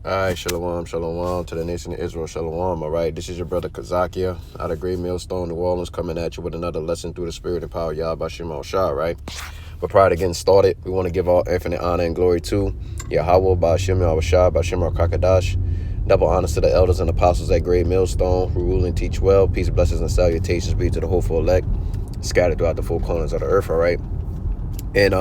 All right, shalom, shalom to the nation of Israel, shalom. All right, this is your brother Kazakia out of Great Millstone, New Orleans, coming at you with another lesson through the spirit and power of Yahweh Shema Shah, right? But prior to getting started, we want to give all infinite honor and glory to Yahweh, Ba'ashem Yahushua, Ba'ashem Kakadash. Double honors to the elders and apostles at Great Millstone who rule and teach well. Peace, blessings, and salutations be to the hopeful elect scattered throughout the four corners of the earth, all right? And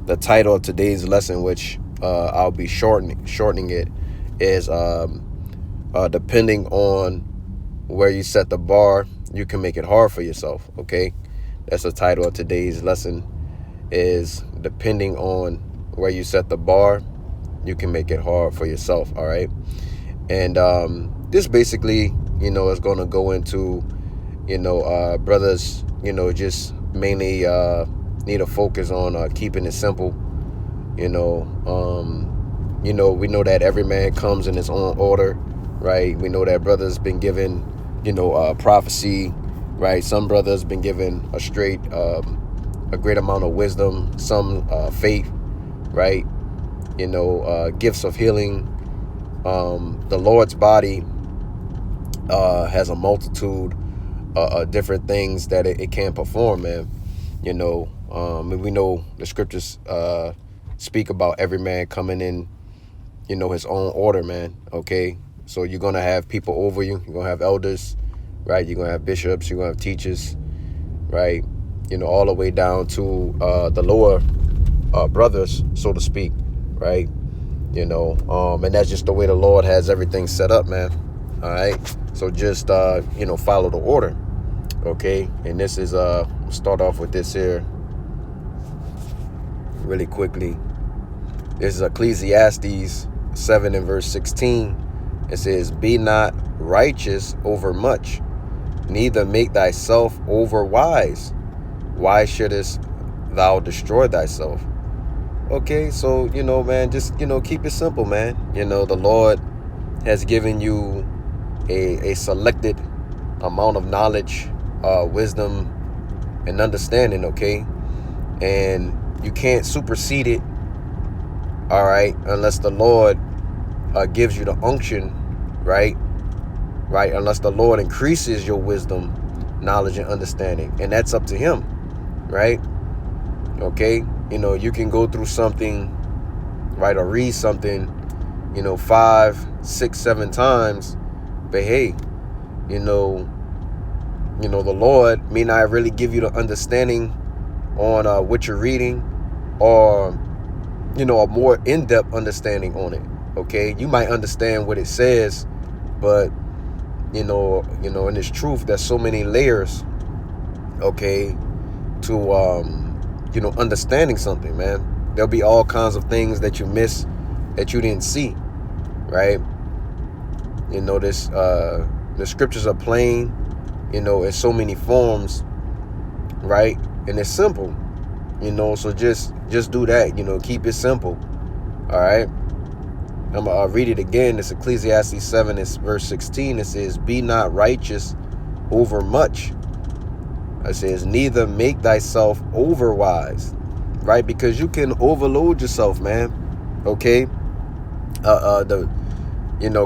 the title of today's lesson, which I'll be shortening it, is depending on where you set the bar, you can make it hard for yourself. Okay, that's the title of today's lesson, is depending on where you set the bar, you can make it hard for yourself. All right, and this basically, is going to go into, brothers, just mainly need to focus on keeping it simple. We know that every man comes in his own order, right? We know that brothers been given, prophecy, right? Some brothers been given a great amount of wisdom, some faith, right? Gifts of healing. The Lord's body has a multitude of different things that it can perform, man. We know the scriptures speak about every man coming in, his own order, man. Okay, so you're gonna have people over you. You're gonna have elders, right? You're gonna have bishops. You're gonna have teachers, right? All the way down to the lower brothers, so to speak, right? And that's just the way the Lord has everything set up, man. All right, so just follow the order, okay? And this is start off with this here really quickly. This is Ecclesiastes 7 and verse 16. It says, "Be not righteous over much, neither make thyself over wise. Why shouldest thou destroy thyself?" Okay, so, man, just, keep it simple, man. The Lord has given you a selected amount of knowledge, wisdom, and understanding, okay? And you can't supersede it, all right, unless the Lord gives you the unction, right? Right, unless the Lord increases your wisdom, knowledge, and understanding. And that's up to him, right? Okay, you can go through something, right, or read something, 5, 6, 7 times, but hey, the Lord may not really give you the understanding on what you're reading, or a more in-depth understanding on it. Okay, you might understand what it says, but in this truth, there's so many layers, okay, to understanding something, man. There'll be all kinds of things that you miss, that you didn't see, right? The scriptures are plain, in so many forms, right? And it's simple, so just do that, keep it simple. All right, I'm gonna read it again. It's Ecclesiastes 7, it's verse 16. It says, "Be not righteous over much." It says, "Neither make thyself over wise," right? Because you can overload yourself, man. Okay,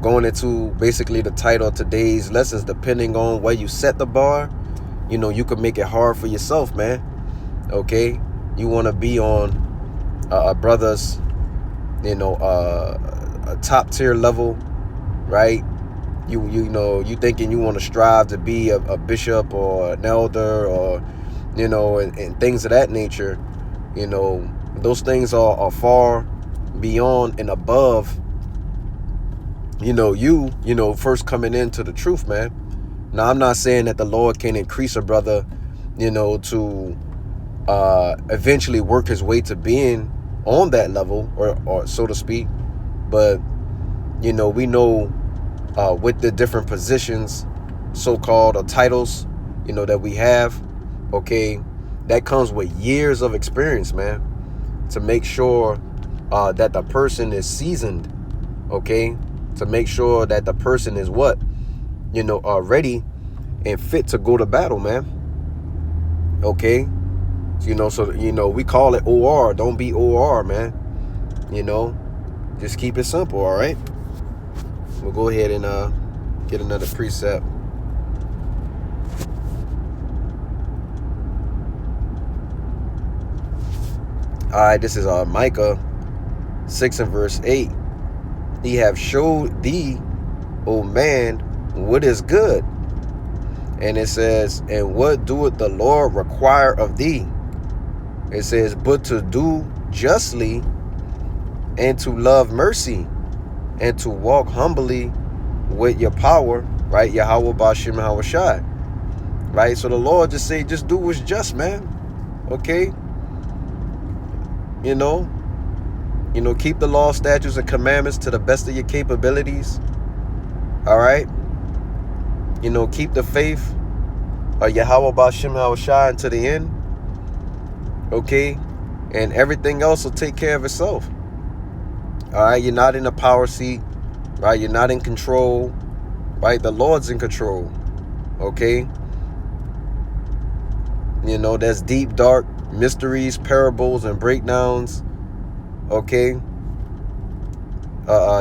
going into basically the title of today's lessons, depending on where you set the bar, you can make it hard for yourself, man. Okay, you want to be on a brother's, a top tier level, right? You thinking you want to strive to be a bishop or an elder, or and things of that nature. Those things are far beyond and above first coming into the truth, man. Now, I'm not saying that the Lord can increase a brother to eventually work his way to being on that level, or so to speak, but we know with the different positions, so-called, or titles, that we have, okay, that comes with years of experience, man, to make sure that the person is seasoned, okay, to make sure that the person is ready and fit to go to battle, man. Okay, so we call it OR. Don't be OR, man. Just keep it simple, all right? We'll go ahead and get another precept. All right, this is Micah 6 and verse 8. He have showed thee, O man, what is good. And it says, and what doeth the Lord require of thee? It says, but to do justly, and to love mercy, and to walk humbly with your power, right? Yahweh Bashim Hawashai. Right? So the Lord just say, just do what's just, man. Okay? You know, keep the law, statutes, and commandments to the best of your capabilities. All right? Keep the faith of Yahweh Bashim Hawashai to the end. Okay? And everything else will take care of itself. All right? You're not in a power seat. Right? You're not in control. Right? The Lord's in control. Okay? There's deep, dark mysteries, parables, and breakdowns. Okay?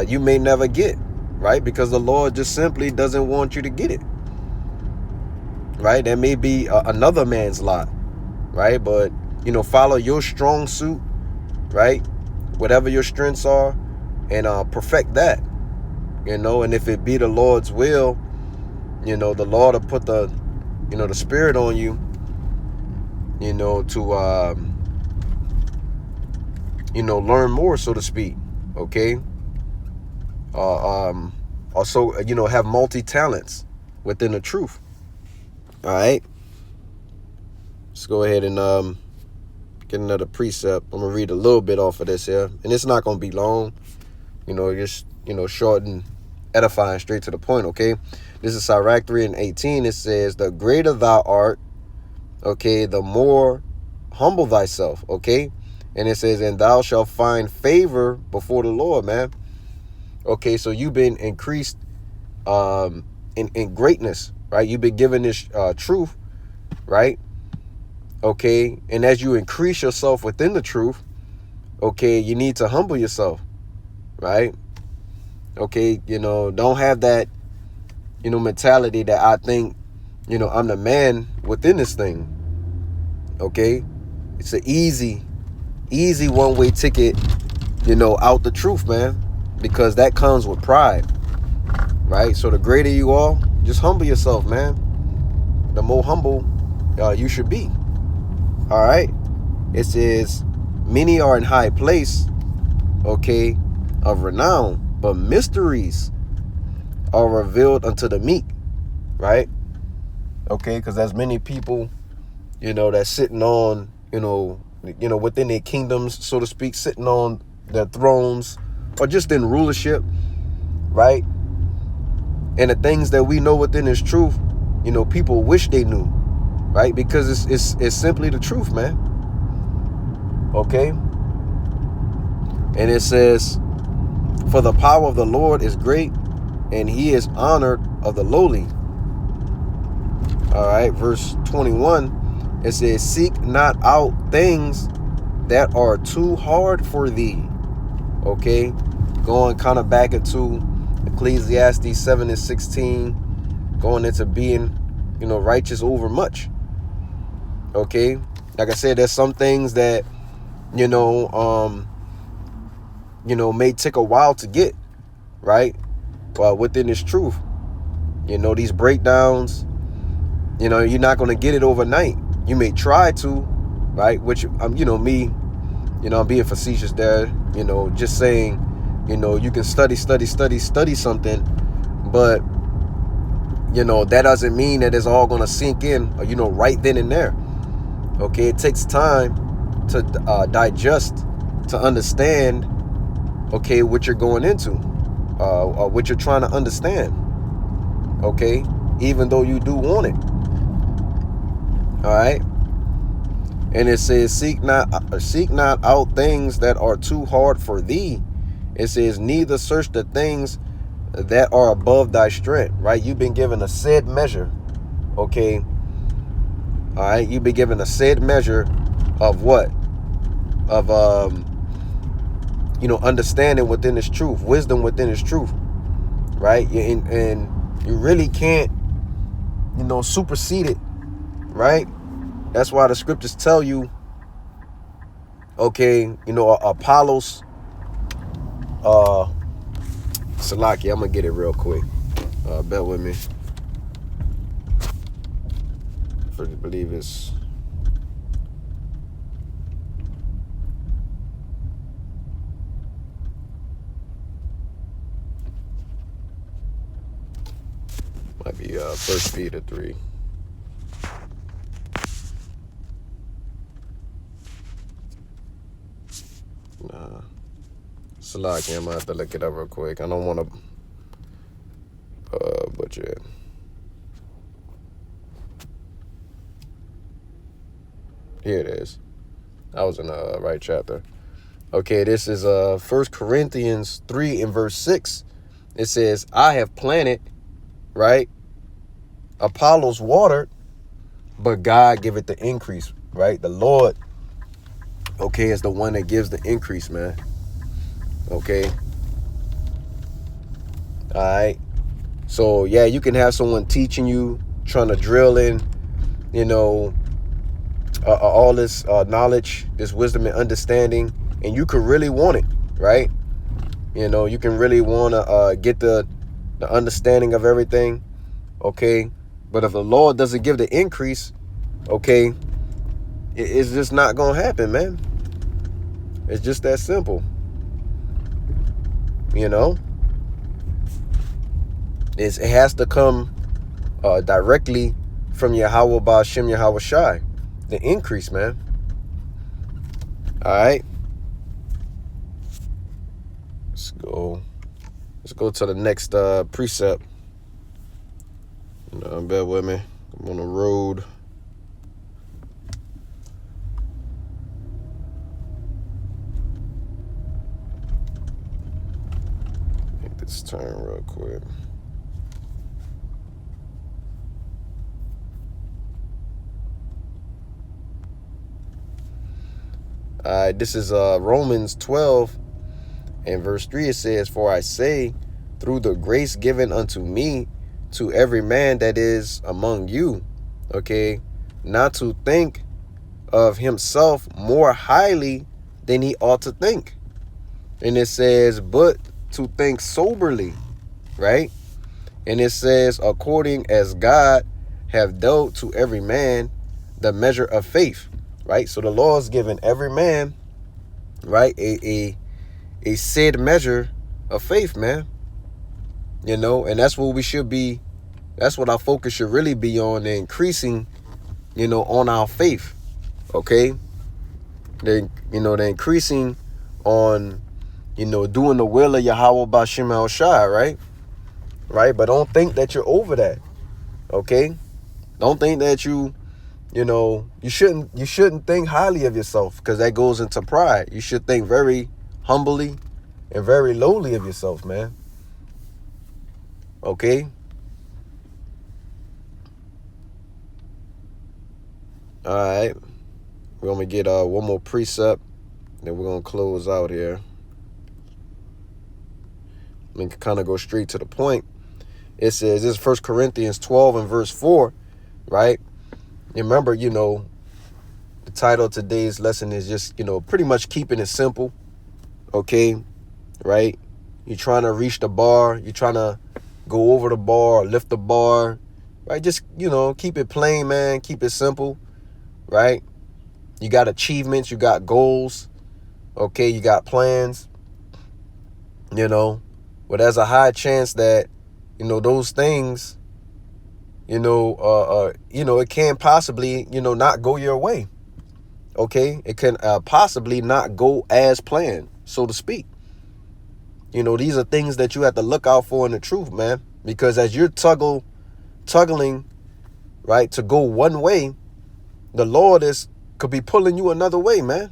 You may never get. Right? Because the Lord just simply doesn't want you to get it. Right? That may be another man's lot. Right? But, follow your strong suit. Right? Whatever your strengths are. And perfect that. And if it be the Lord's will, the Lord will put the Spirit on you, to, learn more, so to speak. Okay. Also, have multi-talents within the truth. All right. Let's go ahead and get another precept. I'm going to read a little bit off of this here. And it's not going to be long. Just, short and edifying, straight to the point, okay? This is Sirach 3 and 18. It says, the greater thou art, okay, the more humble thyself, okay? And it says, and thou shalt find favor before the Lord, man. Okay, so you've been increased in greatness, right? You've been given this truth, right? Okay, and as you increase yourself within the truth, okay, you need to humble yourself, right? Okay, don't have that, mentality that I think, I'm the man within this thing. Okay, it's an easy one-way ticket, out the truth, man, because that comes with pride, right? So the greater you are, just humble yourself, man. The more humble you should be. All right. It says, many are in high place, okay, of renown, but mysteries are revealed unto the meek, right? Okay, because there's many people, that's sitting on, within their kingdoms, so to speak, sitting on their thrones, or just in rulership, right? And the things that we know within this truth, people wish they knew, right? Because it's simply the truth, man. Okay? And it says, for the power of the Lord is great, and he is honored of the lowly. All right, verse 21, it says, seek not out things that are too hard for thee. Okay, going kind of back into Ecclesiastes 7 and 16, going into being, righteous over much. Okay, like I said, there's some things that, may take a while to get, right? Within this truth, these breakdowns, you're not going to get it overnight. You may try to, right? Which, me, I'm being facetious there, just saying, you can study something, but, that doesn't mean that it's all going to sink in, right then and there. Okay, it takes time to digest, to understand, okay, what you're going into, what you're trying to understand. Okay, even though you do want it. All right. And it says, seek not out things that are too hard for thee. It says, neither search the things that are above thy strength. Right? You've been given a said measure. Okay. All right. You've been given a said measure of what? Of understanding within this truth, wisdom within this truth, right? And you really can't, supersede it, right? That's why the scriptures tell you, okay, Apollos, Salaki, I'm gonna get it real quick. Bear with me. I believe it's might be 1 Peter 3. Nah. Salaki, I'm gonna have to look it up real quick. I don't wanna butcher it. Here it is. I was in the right chapter. Okay, this is 1 Corinthians 3 and verse 6. It says, I have planted, right? Apollos watered, but God giveth the increase, right? The Lord, okay, is the one that gives the increase, man. Okay. All right. So, yeah, you can have someone teaching you, trying to drill in, all this knowledge, this wisdom and understanding, and you could really want it, right? You can really want to get the understanding of everything, okay? But if the Lord doesn't give the increase, okay, it's just not going to happen, man. It's just that simple, It has to come directly from Yahweh Ba'ashem Yahweh Shai, the increase, man. All right. Let's go to the next precept. Bear with me. I'm on the road. Make this turn real quick. All right, this is Romans 12 and verse 3. It says, for I say, through the grace given unto me, to every man that is among you, okay, not to think of himself more highly than he ought to think. And it says, but to think soberly, right? And it says, according as God have dealt to every man the measure of faith, right? So the law is given every man, right, a said measure of faith, man. And that's what we should be. That's what our focus should really be on, the increasing, on our faith. Okay. The increasing on, doing the will of Yahweh Ba'ashem Yahweh Shai, right? Right. But don't think that you're over that. Okay. Don't think that you shouldn't think highly of yourself, because that goes into pride. You should think very humbly and very lowly of yourself, man. Okay. All right. We're going to get one more precept, then we're going to close out here. We can kind of go straight to the point. It says, this is 1 Corinthians 12 and verse 4, right? Remember, the title of today's lesson is just, pretty much keeping it simple. Okay. Right. You're trying to reach the bar. You're trying to go over the bar or lift the bar. Right. Just, keep it plain, man. Keep it simple. Right. You got achievements. You got goals. Okay. You got plans. But there's a high chance that, those things, it can possibly, not go your way. Okay. It can possibly not go as planned, so to speak. These are things that you have to look out for in the truth, man. Because as you're tuggling, right, to go one way, the Lord could be pulling you another way, man.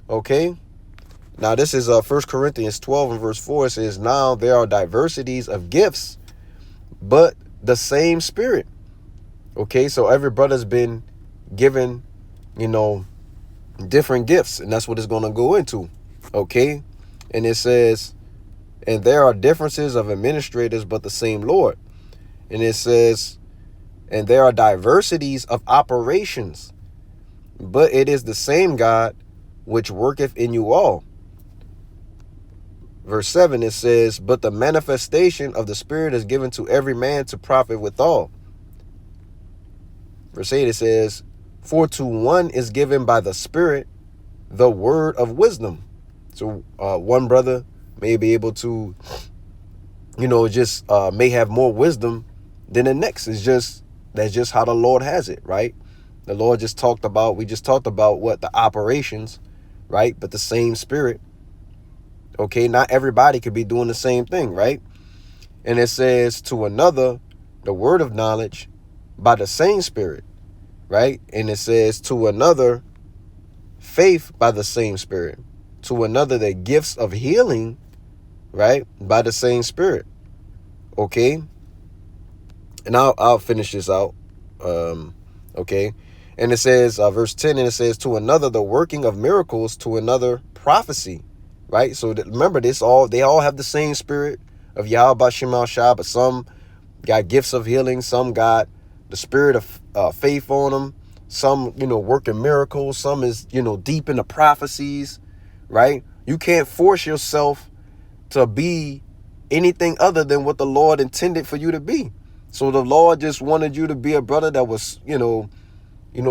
Okay. Now, this is 1 Corinthians 12 and verse 4. It says, now there are diversities of gifts, but the same Spirit. Okay. So every brother's been given, different gifts. And that's what it's going to go into. Okay? And it says, and there are differences of administrators, but the same Lord. And it says, and there are diversities of operations, but it is the same God which worketh in you all. Verse 7, it says, but the manifestation of the Spirit is given to every man to profit withal. Verse 8, it says, for to one is given by the Spirit the word of wisdom. So one brother may be able to, just may have more wisdom than the next. That's just how the Lord has it, right? The Lord we just talked about what the operations, right? But the same Spirit. Okay, not everybody could be doing the same thing, right? And it says to another, the word of knowledge by the same Spirit, right? And it says to another, faith by the same Spirit. To another, the gifts of healing, right? By the same Spirit. Okay? And I'll finish this out. Okay? And it says, verse 10, and it says, to another, the working of miracles, to another, prophecy. Right? So remember, they all have the same Spirit of Yahweh Bashim Al-Shah, but some got gifts of healing, some got the spirit of faith on them, some, working miracles, some is, deep in the prophecies, right? You can't force yourself to be anything other than what the Lord intended for you to be. So the Lord just wanted you to be a brother that was,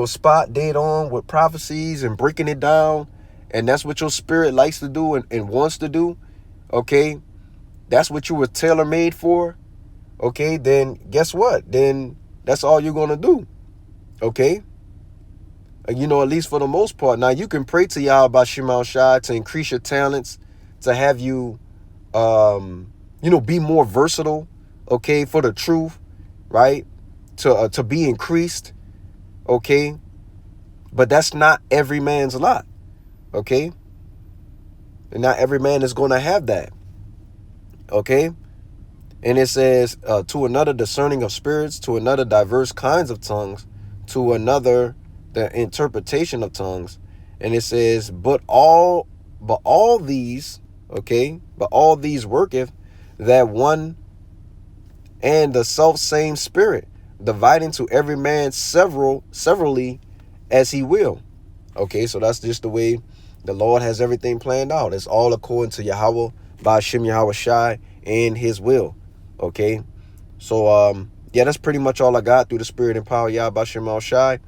spot dead on with prophecies and breaking it down. And that's what your spirit likes to do and wants to do. Okay. That's what you were tailor-made for. Okay. Then guess what? Then that's all you're going to do. Okay. At least for the most part. Now you can pray to Yahweh Bashim Al-Shah to increase your talents, to have you, be more versatile. Okay. For the truth. Right. To be increased. Okay. But that's not every man's lot. Okay. And not every man is going to have that. Okay. And it says, to another discerning of spirits, to another diverse kinds of tongues, to another the interpretation of tongues. And it says, but all these worketh that one and the self same Spirit, dividing to every man severally as he will. Okay, so that's just the way the Lord has everything planned out. It's all according to Yahweh, Bashim Yahweh Shai, and his will. Okay, so that's pretty much all I got through the Spirit and power Yahweh Bashim Al Shai.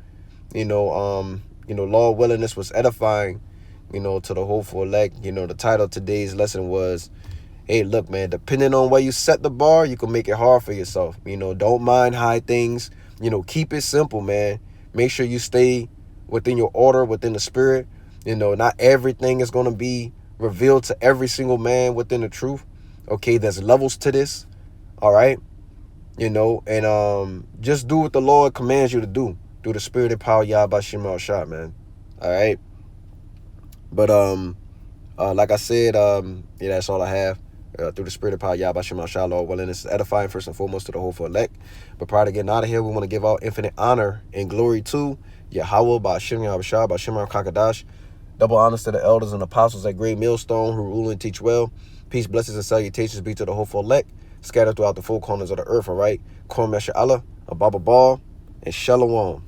Lord willing, this was edifying, to the hopeful elect. The title of today's lesson was, hey, look, man, depending on where you set the bar, you can make it hard for yourself. Don't mind high things. Keep it simple, man. Make sure you stay within your order, within the Spirit. Not everything is going to be revealed to every single man within the truth. Okay, there's levels to this. All right. And just do what the Lord commands you to do through the Spirit and power Yahweh Bashim Al-Shah, man. All right. But like I said, that's all I have. Through the Spirit and power Yahweh Bashim Al-Shah, Lord willing, this is edifying first and foremost to the hopeful elect. But prior to getting out of here, we want to give out infinite honor and glory to Yahweh Bashim Yahweh Shah, Bashim Al-Kakadash. Double honors to the elders and apostles at Great Millstone who rule and teach well. Peace, blessings, and salutations be to the hopeful elect, scattered throughout the four corners of the earth, all right? Kwam Yasha Allah, Ababa Ball, and Shalom.